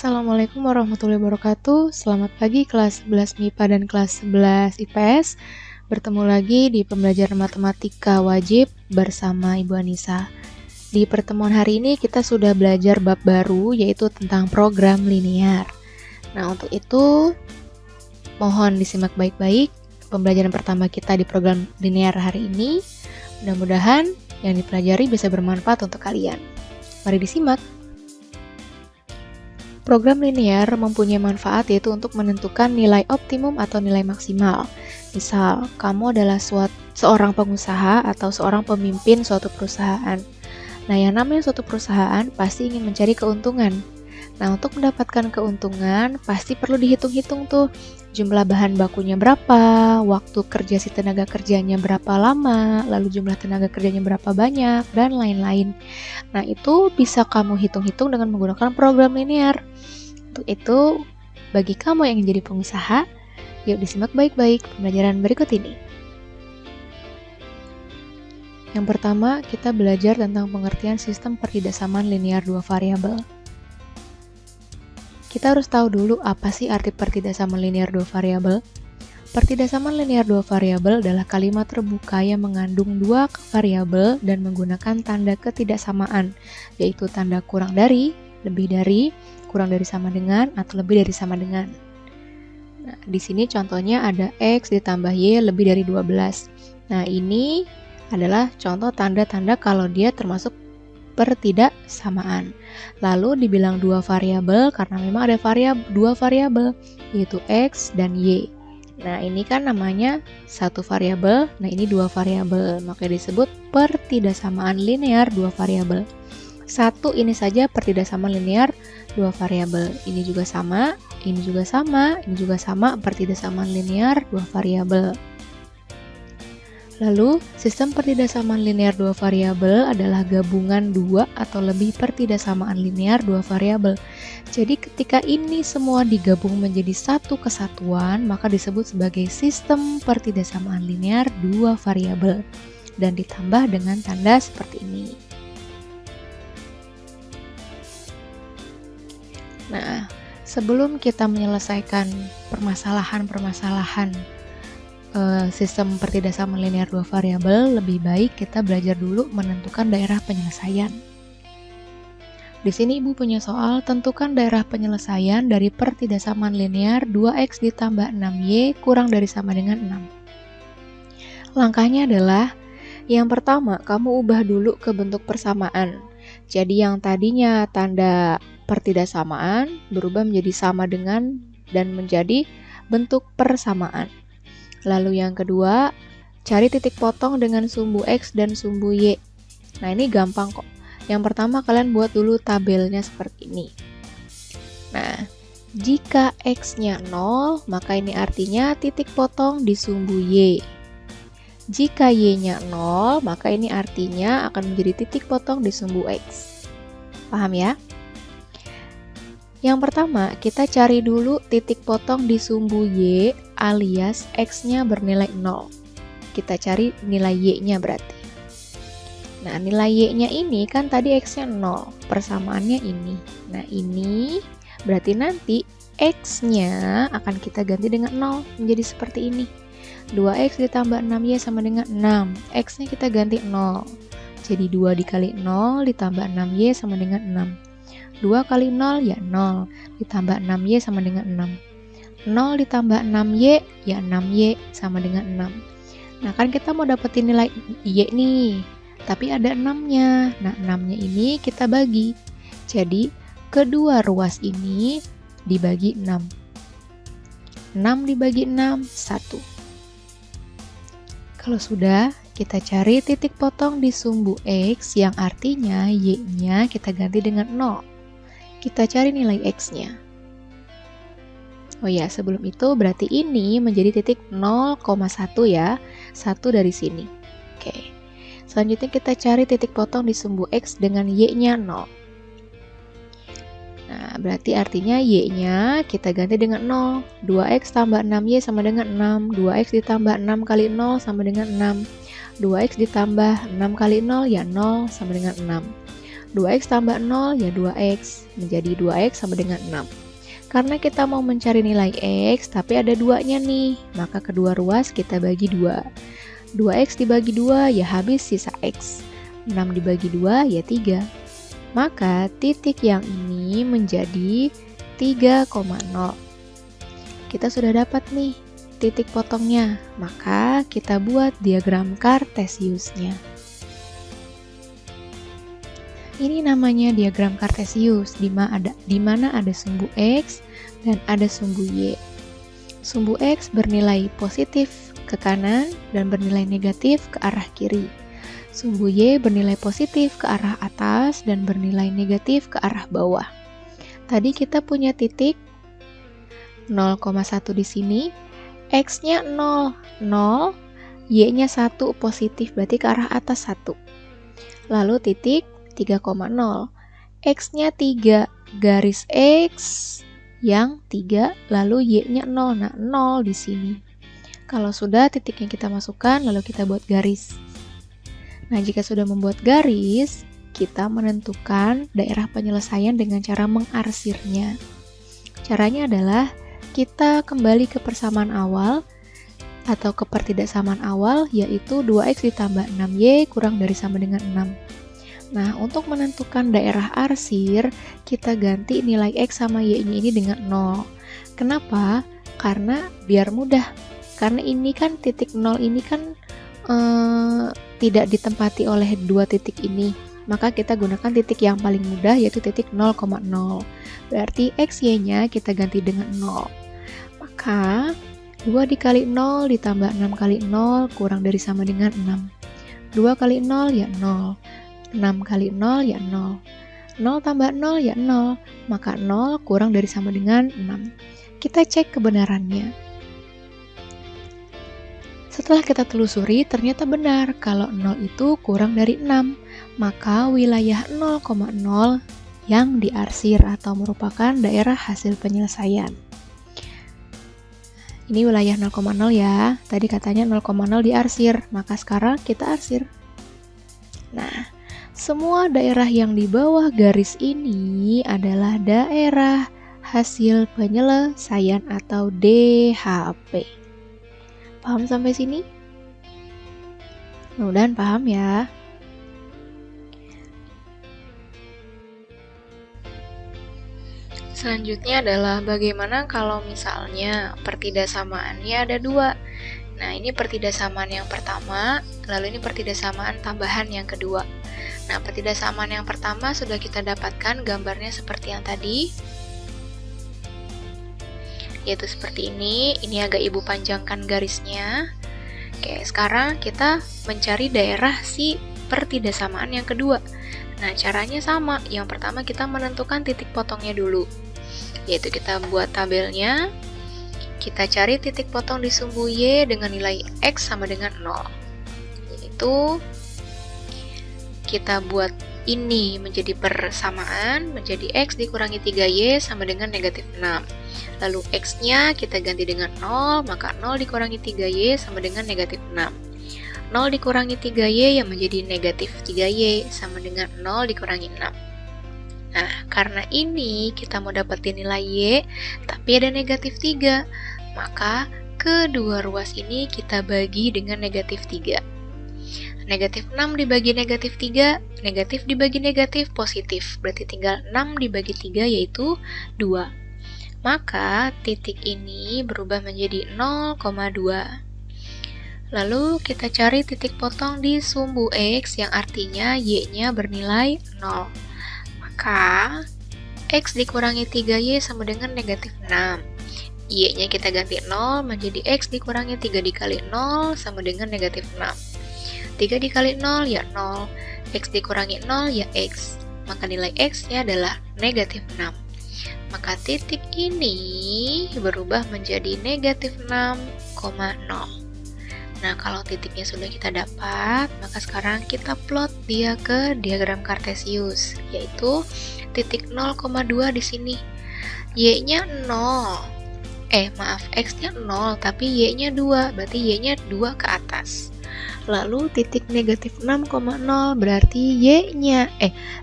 Assalamualaikum warahmatullahi wabarakatuh. Selamat pagi kelas 11 MIPA dan kelas 11 IPS. Bertemu lagi di pembelajaran matematika wajib bersama Ibu Anissa. Di pertemuan hari ini kita sudah belajar bab baru yaitu tentang program linear. Nah, untuk itu mohon disimak baik-baik pembelajaran pertama kita di program linear hari ini. Mudah-mudahan yang dipelajari bisa bermanfaat untuk kalian. Mari disimak. Program linear mempunyai manfaat yaitu untuk menentukan nilai optimum atau nilai maksimal. Misal, kamu adalah seorang pengusaha atau seorang pemimpin suatu perusahaan. Nah, yang namanya suatu perusahaan pasti ingin mencari keuntungan. Nah, untuk mendapatkan keuntungan pasti perlu dihitung-hitung tuh jumlah bahan bakunya berapa, waktu kerja si tenaga kerjanya berapa lama, lalu jumlah tenaga kerjanya berapa banyak, dan lain-lain. Nah, itu bisa kamu hitung-hitung dengan menggunakan program linear. Untuk itu, bagi kamu yang ingin jadi pengusaha, yuk disimak baik-baik pembelajaran berikut ini. Yang pertama, kita belajar tentang pengertian sistem pertidaksamaan linear dua variabel. Kita harus tahu dulu apa sih arti pertidaksamaan linear dua variabel. Pertidaksamaan linear dua variabel adalah kalimat terbuka yang mengandung dua variabel dan menggunakan tanda ketidaksamaan, yaitu tanda kurang dari, lebih dari, kurang dari sama dengan, atau lebih dari sama dengan. Nah, di sini contohnya ada X ditambah Y lebih dari 12. Nah, ini adalah contoh tanda-tanda kalau dia termasuk pertidaksamaan. Lalu dibilang dua variabel karena memang ada dua variabel, yaitu X dan Y. Nah, ini kan namanya satu variabel, nah ini dua variabel, maka disebut pertidaksamaan linear dua variabel. Satu ini saja pertidaksamaan linear dua variabel. Ini juga sama, ini juga sama, ini juga sama, pertidaksamaan linear dua variabel. Lalu, sistem pertidaksamaan linear dua variabel adalah gabungan dua atau lebih pertidaksamaan linear dua variabel. Jadi ketika ini semua digabung menjadi satu kesatuan, maka disebut sebagai sistem pertidaksamaan linear dua variabel dan ditambah dengan tanda seperti ini. Nah, sebelum kita menyelesaikan permasalahan-permasalahan sistem pertidaksamaan linear dua variabel, lebih baik kita belajar dulu menentukan daerah penyelesaian. Di sini Ibu punya soal, tentukan daerah penyelesaian dari pertidaksamaan linear 2x ditambah 6y kurang dari sama dengan 6. Langkahnya adalah, yang pertama, kamu ubah dulu ke bentuk persamaan. Jadi yang tadinya tanda pertidaksamaan berubah menjadi sama dengan dan menjadi bentuk persamaan. Lalu yang kedua, cari titik potong dengan sumbu X dan sumbu Y. Nah, ini gampang kok. Yang pertama, kalian buat dulu tabelnya seperti ini. Nah, jika X-nya 0, maka ini artinya titik potong di sumbu Y. Jika Y-nya 0, maka ini artinya akan menjadi titik potong di sumbu X. Paham ya? Yang pertama, kita cari dulu titik potong di sumbu Y alias X-nya bernilai 0. Kita cari nilai Y-nya berarti. Nah, nilai Y-nya ini kan tadi X-nya 0, persamaannya ini. Nah, ini berarti nanti X-nya akan kita ganti dengan 0, menjadi seperti ini. 2X ditambah 6Y sama dengan 6. X-nya kita ganti 0. Jadi 2 dikali 0 ditambah 6Y sama dengan 6. 2 kali 0 ya 0, ditambah 6Y sama dengan 6. 0 ditambah 6Y ya 6Y sama dengan 6. Nah, kan kita mau dapetin nilai Y nih, tapi ada 6-nya. Nah, 6-nya ini kita bagi. Jadi, kedua ruas ini dibagi 6. 6 dibagi 6, 1. Kalau sudah, kita cari titik potong di sumbu X yang artinya Y-nya kita ganti dengan 0. Kita cari nilai X-nya. Oh ya, sebelum itu berarti ini menjadi titik 0,1 ya. 1 dari sini. Oke. Selanjutnya kita cari titik potong di sumbu X dengan Y-nya 0. Nah, berarti artinya Y-nya kita ganti dengan 0. 2X tambah 6Y sama dengan 6. 2X ditambah 6 kali 0 sama dengan 6. 2X ditambah 6 kali 0 ya 0 sama dengan 6. 2x tambah 0 ya 2x, menjadi 2x sama dengan 6. Karena kita mau mencari nilai x, tapi ada 2-nya nih, maka kedua ruas kita bagi 2. 2x dibagi 2 ya habis sisa x. 6 dibagi 2 ya 3. Maka titik yang ini menjadi 3,0. Kita sudah dapat nih titik potongnya, maka kita buat diagram kartesiusnya. Ini namanya diagram kartesius, di mana ada sumbu x dan ada sumbu y. Sumbu x bernilai positif ke kanan dan bernilai negatif ke arah kiri. Sumbu y bernilai positif ke arah atas dan bernilai negatif ke arah bawah. Tadi kita punya titik 0,1 di sini, x-nya 0, y-nya 1 positif, berarti ke arah atas 1. Lalu titik 3,0, x-nya 3, garis x yang 3, lalu y-nya 0, nah 0 di sini. Kalau sudah titiknya kita masukkan, lalu kita buat garis. Nah, jika sudah membuat garis, kita menentukan daerah penyelesaian dengan cara mengarsirnya. Caranya adalah kita kembali ke persamaan awal atau ke pertidaksamaan awal, yaitu 2x ditambah 6y kurang dari sama dengan 6. Nah, untuk menentukan daerah arsir, kita ganti nilai x sama y-nya ini dengan 0. Kenapa? Karena biar mudah. Karena ini kan titik 0 ini kan tidak ditempati oleh dua titik ini. Maka kita gunakan titik yang paling mudah, yaitu titik 0,0. Berarti x, y-nya kita ganti dengan 0. Maka 2 dikali 0 ditambah 6 kali 0 kurang dari sama dengan 6. 2 kali 0 ya 0. 6 kali 0 ya 0. 0 tambah 0 ya 0. Maka 0 kurang dari sama dengan 6. Kita cek kebenarannya. Setelah kita telusuri, ternyata benar kalau 0 itu kurang dari 6. Maka wilayah 0,0 yang diarsir atau merupakan daerah hasil penyelesaian. Ini wilayah 0,0 ya. Tadi katanya 0,0 diarsir, maka sekarang kita arsir. Nah, semua daerah yang di bawah garis ini adalah daerah hasil penyelesaian atau DHP. Paham sampai sini? Mudah-mudahan paham ya. Selanjutnya adalah bagaimana kalau misalnya pertidaksamaannya ada 2. Nah, ini pertidaksamaan yang pertama, lalu ini pertidaksamaan tambahan yang kedua. Nah, pertidaksamaan yang pertama sudah kita dapatkan gambarnya seperti yang tadi, yaitu seperti ini. Ini agak ibu panjangkan garisnya. Oke, sekarang kita mencari daerah si pertidaksamaan yang kedua. Nah, caranya sama. Yang pertama kita menentukan titik potongnya dulu, yaitu kita buat tabelnya. Kita cari titik potong di sumbu y dengan nilai x sama dengan 0. Yaitu kita buat ini menjadi persamaan, menjadi x dikurangi 3y sama dengan negatif 6. Lalu x-nya kita ganti dengan 0, maka 0 dikurangi 3y sama dengan negatif 6. 0 dikurangi 3y yang menjadi negatif 3y sama dengan 0 dikurangi 6. Nah, karena ini kita mau dapetin nilai y, tapi ada negatif 3, maka kedua ruas ini kita bagi dengan negatif 3. Negatif 6 dibagi negatif 3, negatif dibagi negatif positif, berarti tinggal 6 dibagi 3 yaitu 2. Maka titik ini berubah menjadi 0,2. Lalu kita cari titik potong di sumbu x yang artinya y-nya bernilai 0. Maka x dikurangi 3y sama dengan negatif 6. Y-nya kita ganti 0 menjadi x dikurangi 3 dikali 0 sama dengan negatif 6. 3 dikali 0 ya 0, x dikurangi 0 ya x, maka nilai x-nya adalah negatif 6. Maka titik ini berubah menjadi negatif 6,0. Nah, kalau titiknya sudah kita dapat, maka sekarang kita plot dia ke diagram kartesius, yaitu titik 0,2 di sini. Y-nya 0. X-nya 0, tapi y-nya 2, berarti y-nya 2 ke atas. Lalu titik negatif 6,0 berarti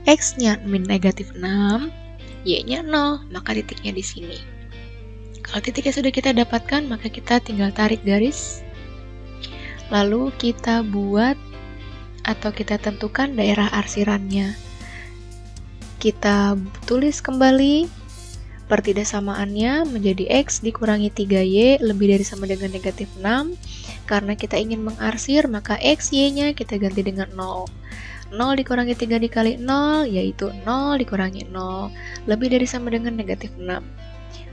X-nya negatif 6, Y-nya 0, maka titiknya di sini. Kalau titiknya sudah kita dapatkan, maka kita tinggal tarik garis. Lalu kita buat atau kita tentukan daerah arsirannya. Kita tulis kembali pertidakasamaannya menjadi X dikurangi 3Y lebih dari sama dengan negatif 6. Karena kita ingin mengarsir, maka X, Y-nya kita ganti dengan 0. 0 dikurangi 3 dikali 0, yaitu 0 dikurangi 0. Lebih dari sama dengan negatif 6.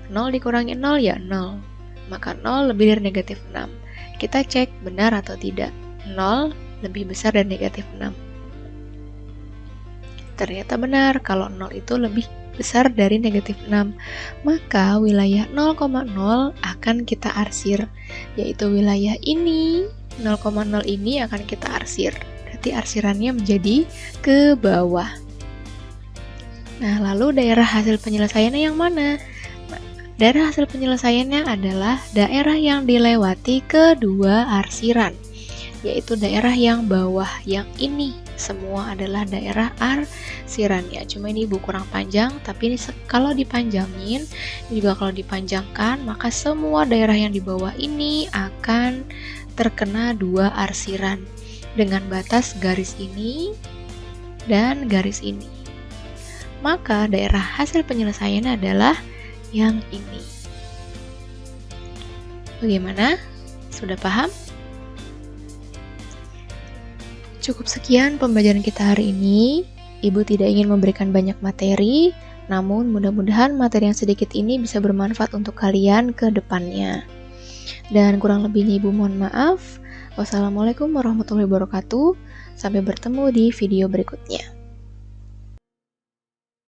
0 dikurangi 0, ya 0. Maka 0 lebih dari negatif 6. Kita cek benar atau tidak. 0 lebih besar dari negatif 6. Ternyata benar, kalau 0 itu lebih besar dari negatif 6. Maka wilayah 0,0 akan kita arsir, yaitu wilayah ini. 0,0 ini akan kita arsir. Berarti arsirannya menjadi ke bawah. Nah, lalu daerah hasil penyelesaiannya yang mana? Daerah hasil penyelesaiannya adalah daerah yang dilewati kedua arsiran, yaitu daerah yang bawah, yang ini. Semua adalah daerah arsirannya. Cuma ini Ibu kurang panjang, tapi ini kalau dipanjangin, juga kalau dipanjangkan, maka semua daerah yang di bawah ini akan terkena dua arsiran dengan batas garis ini dan garis ini. Maka daerah hasil penyelesaian adalah yang ini. Bagaimana? Sudah paham? Cukup sekian pembelajaran kita hari ini. Ibu tidak ingin memberikan banyak materi, namun mudah-mudahan materi yang sedikit ini bisa bermanfaat untuk kalian ke depannya. Dan kurang lebihnya Ibu mohon maaf. Wassalamualaikum warahmatullahi wabarakatuh. Sampai bertemu di video berikutnya.